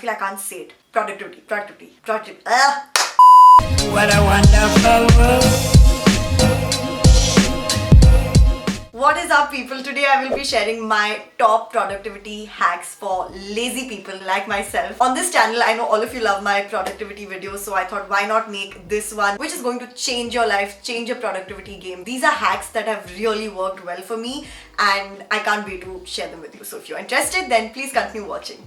feel I can't say it. Productivity. What a wonderful world. What is up, people? Today I will be sharing my top productivity hacks for lazy people like myself. On this channel, I know all of you love my productivity videos, so I thought why not make this one, which is going to change your life, change your productivity game. These are hacks that have really worked well for me and I can't wait to share them with you. So if you're interested, then please continue watching.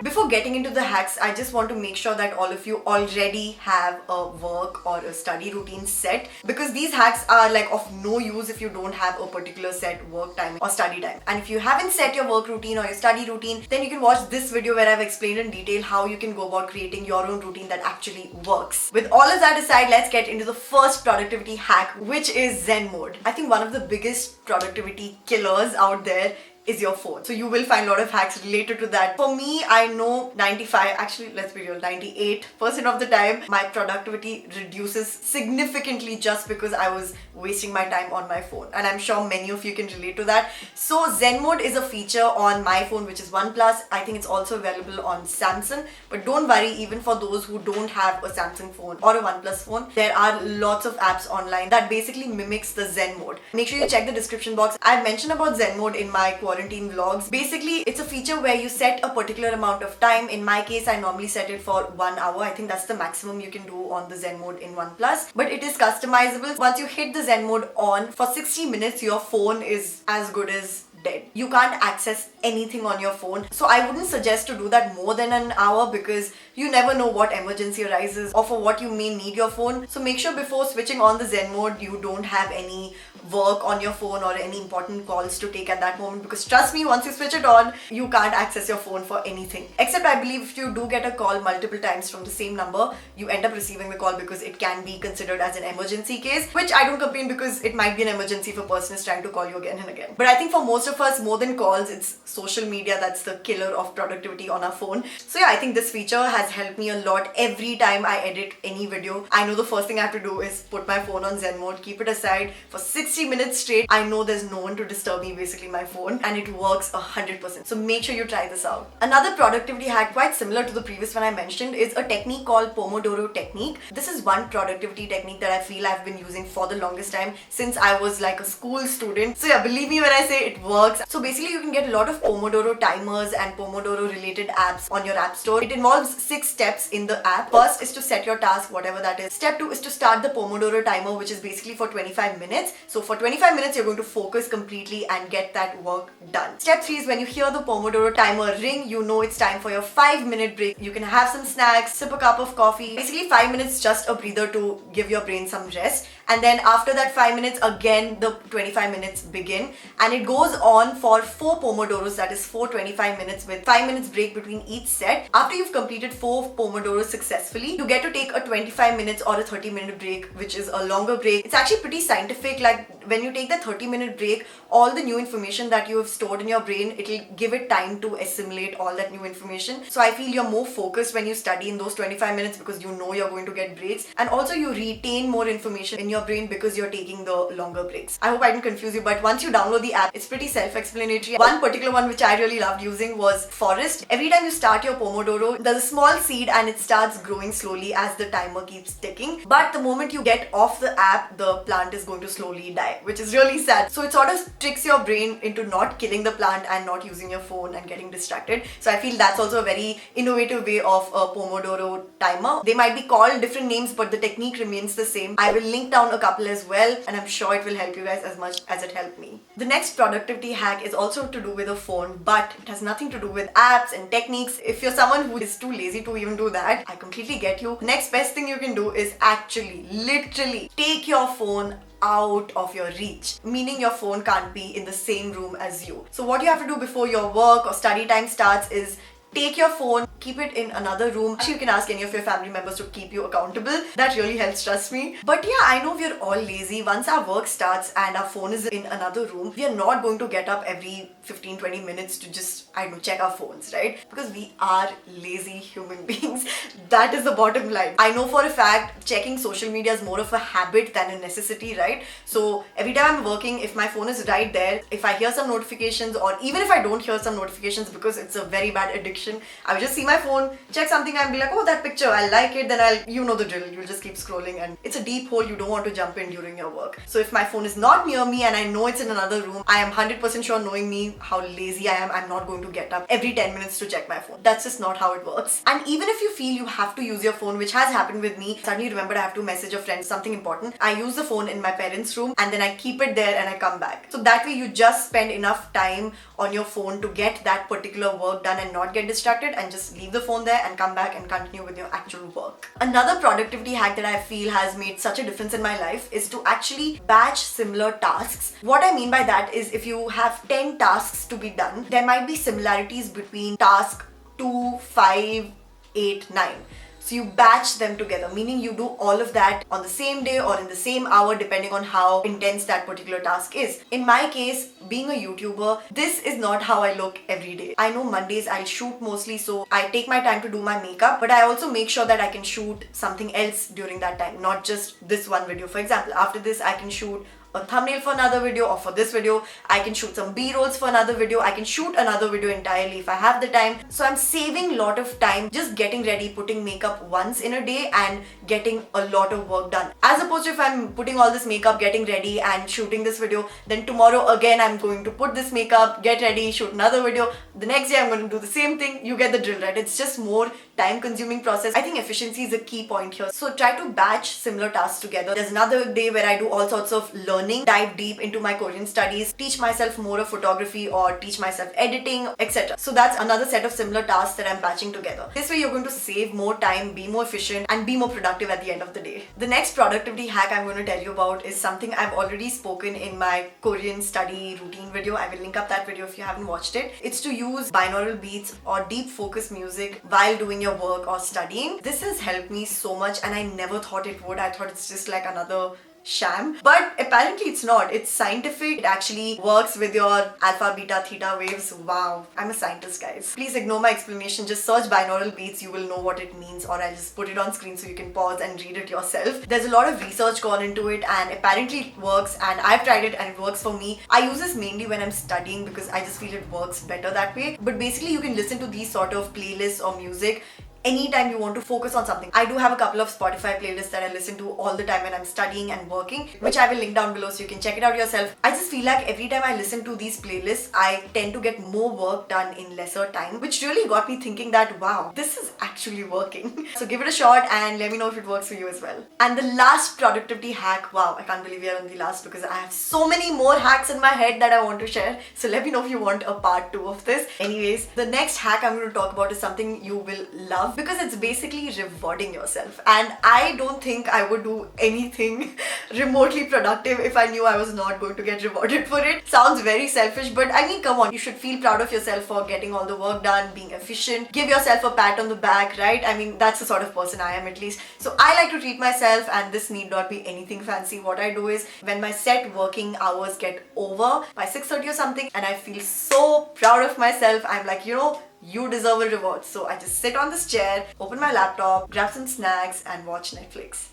Before getting into the hacks, I just want to make sure that all of you already have a work or a study routine set, because these hacks are like of no use if you don't have a particular set work time or study time. And if you haven't set your work routine or your study routine, then you can watch this video where I've explained in detail how you can go about creating your own routine that actually works. With all of that aside, let's get into the first productivity hack, which is Zen mode. I think one of the biggest productivity killers out there is your phone. So you will find a lot of hacks related to that. For me, I know 98% of the time, my productivity reduces significantly just because I was wasting my time on my phone. And I'm sure many of you can relate to that. So Zen mode is a feature on my phone, which is OnePlus. I think it's also available on Samsung. But don't worry, even for those who don't have a Samsung phone or a OnePlus phone, there are lots of apps online that basically mimics the Zen mode. Make sure you check the description box. I've mentioned about Zen mode in my quarantine vlogs. Basically, it's a feature where you set a particular amount of time. In my case, I normally set it for 1 hour. I think that's the maximum you can do on the Zen mode in OnePlus. But it is customizable. Once you hit the Zen mode on, for 60 minutes, your phone is as good as dead. You can't access anything on your phone. So I wouldn't suggest to do that more than an hour, because you never know what emergency arises or for what you may need your phone. So make sure before switching on the Zen mode, you don't have any work on your phone or any important calls to take at that moment, because trust me, once you switch it on, you can't access your phone for anything. Except I believe if you do get a call multiple times from the same number, you end up receiving the call because it can be considered as an emergency case, which I don't complain, because it might be an emergency if a person is trying to call you again and again. But I think for most of us, more than calls, it's social media that's the killer of productivity on our phone. So yeah, I think this feature has helped me a lot. Every time I edit any video, I know the first thing I have to do is put my phone on Zen mode, keep it aside for 60 minutes straight. I know there's no one to disturb me, basically my phone, and it works 100%. So make sure you try this out. Another productivity hack, quite similar to the previous one I mentioned, is a technique called Pomodoro technique. This is one productivity technique that I feel I've been using for the longest time since I was like a school student. So yeah, believe me when I say it works. So basically you can get a lot of Pomodoro timers and Pomodoro related apps on your app store. It involves 6 steps in the app. First is to set your task, whatever that is. Step 2 is to start the Pomodoro timer, which is basically for 25 minutes. So for 25 minutes, you're going to focus completely and get that work done. Step 3 is when you hear the Pomodoro timer ring, you know it's time for your 5-minute break. You can have some snacks, sip a cup of coffee. Basically 5 minutes, just a breather to give your brain some rest. And then after that 5 minutes, again, the 25 minutes begin. And it goes on for 4 Pomodoros, that is 4 25 minutes with 5 minutes break between each set. After you've completed 4 Pomodoros successfully, you get to take a 25 minutes or a 30-minute break, which is a longer break. It's actually pretty scientific. Like when you take the 30-minute break, all the new information that you have stored in your brain, it'll give it time to assimilate all that new information. So I feel you're more focused when you study in those 25 minutes because you know you're going to get breaks, and also you retain more information in your brain because you're taking the longer breaks. I hope I didn't confuse you, but once you download the app, it's pretty self-explanatory. One particular one which I really loved using was Forest. Every time you start your Pomodoro, there's a small seed and it starts growing slowly as the timer keeps ticking. But the moment you get off the app, the plant is going to slowly die, which is really sad. So it sort of tricks your brain into not killing the plant and not using your phone and getting distracted. So I feel that's also a very innovative way of a Pomodoro timer. They might be called different names, but the technique remains the same. I will link down a couple as well, and I'm sure it will help you guys as much as it helped me. The next productivity hack is also to do with a phone, but it has nothing to do with apps and techniques. If you're someone who is too lazy to even do that, I completely get you. The next best thing you can do is actually, literally, take your phone out of your reach, meaning your phone can't be in the same room as you. So what you have to do before your work or study time starts is take your phone keep it in another room. Actually, you can ask any of your family members to keep you accountable. That really helps, trust me. But yeah, I know we're all lazy. Once our work starts and our phone is in another room, we are not going to get up every 15-20 minutes to just, I don't know, check our phones, right? Because we are lazy human beings. That is the bottom line. I know for a fact checking social media is more of a habit than a necessity, right? So every time I'm working, if my phone is right there, if I hear some notifications, or even if I don't hear some notifications because it's a very bad addiction, I will just see my phone, check something and be like, oh, that picture, I like it, then you know the drill, you'll just keep scrolling, and it's a deep hole you don't want to jump in during your work. So if my phone is not near me and I know it's in another room, I am 100% sure, knowing me how lazy I am, I'm not going to get up every 10 minutes to check my phone. That's just not how it works. And even if you feel you have to use your phone, which has happened with me, suddenly remember I have to message a friend something important, I use the phone in my parents' room and then I keep it there and I come back. So that way you just spend enough time on your phone to get that particular work done and not get distracted, and just leave the phone there and come back and continue with your actual work. Another productivity hack that I feel has made such a difference in my life is to actually batch similar tasks. What I mean by that is, if you have 10 tasks to be done, there might be similarities between task 2, 5, 8, 9. So you batch them together, meaning you do all of that on the same day or in the same hour, depending on how intense that particular task is. In my case, being a YouTuber, this is not how I look every day. I know Mondays I'll shoot mostly, so I take my time to do my makeup, but I also make sure that I can shoot something else during that time, not just this one video. For example, after this I can shoot a thumbnail for another video, or for this video I can shoot some B-rolls for another video, I can shoot another video entirely if I have the time. So I'm saving a lot of time just getting ready, putting makeup once in a day and getting a lot of work done, as opposed to if I'm putting all this makeup, getting ready and shooting this video, then tomorrow again I'm going to put this makeup, get ready, shoot another video, the next day I'm going to do the same thing. You get the drill, right? It's just more time consuming process. I think efficiency is a key point here. So try to batch similar tasks together. There's another day where I do all sorts of learning, dive deep into my Korean studies, teach myself more of photography or teach myself editing, etc. So that's another set of similar tasks that I'm batching together. This way you're going to save more time, be more efficient and be more productive at the end of the day. The next productivity hack I'm going to tell you about is something I've already spoken in my Korean study routine video. I will link up that video if you haven't watched it. It's to use binaural beats or deep focus music while doing your work or studying. This has helped me so much and I never thought it would. I thought it's just like another sham, but apparently it's not. It's scientific. It actually works with your alpha, beta, theta waves. Wow, I'm a scientist, guys. Please ignore my explanation. Just search binaural beats. You will know what it means, or I'll just put it on screen so you can pause and read it yourself. There's a lot of research gone into it and apparently it works, and I've tried it and it works for me. I use this mainly when I'm studying because I just feel it works better that way. But basically you can listen to these sort of playlists or music anytime you want to focus on something. I do have a couple of Spotify playlists that I listen to all the time when I'm studying and working, which I will link down below so you can check it out yourself. I just feel like every time I listen to these playlists, I tend to get more work done in lesser time, which really got me thinking that, wow, this is actually working. So give it a shot and let me know if it works for you as well. And the last productivity hack, wow, I can't believe we are on the last because I have so many more hacks in my head that I want to share. So let me know if you want a part 2 of this. Anyways, the next hack I'm going to talk about is something you will love, because it's basically rewarding yourself, and I don't think I would do anything remotely productive if I knew I was not going to get rewarded for it. Sounds very selfish, but I mean, come on, you should feel proud of yourself for getting all the work done, being efficient, give yourself a pat on the back, right? I mean, that's the sort of person I am, at least. So I like to treat myself, and this need not be anything fancy. What I do is, when my set working hours get over by 6:30 or something and I feel so proud of myself, I'm like, you know, you deserve a reward. So I just sit on this chair, open my laptop, grab some snacks and watch Netflix.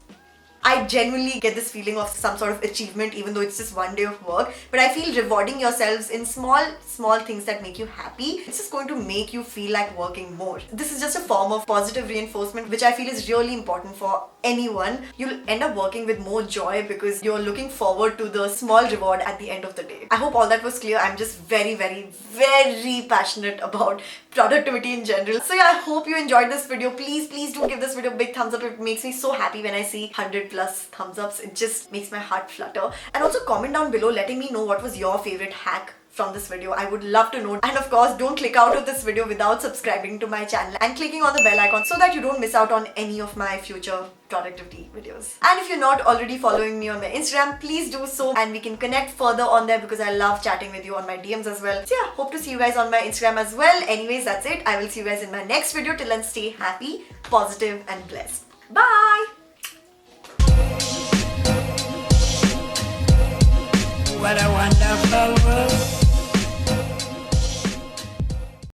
I genuinely get this feeling of some sort of achievement, even though it's just one day of work. But I feel rewarding yourselves in small things that make you happy, it's just going to make you feel like working more. This is just a form of positive reinforcement, which I feel is really important for anyone. You'll end up working with more joy because you're looking forward to the small reward at the end of the day. I hope all that was clear. I'm just very, very, very passionate about productivity in general. So yeah, I hope you enjoyed this video. Please do give this video a big thumbs up. It makes me so happy when I see 100+ thumbs ups. It just makes my heart flutter. And also comment down below letting me know what was your favorite hack from this video? I would love to know. And of course, don't click out of this video without subscribing to my channel and clicking on the bell icon so that you don't miss out on any of my future productivity videos. And if you're not already following me on my Instagram, please do so, and we can connect further on there because I love chatting with you on my DMs as well. So yeah, hope to see you guys on my Instagram as well. Anyways, that's it. I will see you guys in my next video. Till then, stay happy, positive and blessed. Bye! What a wonderful world.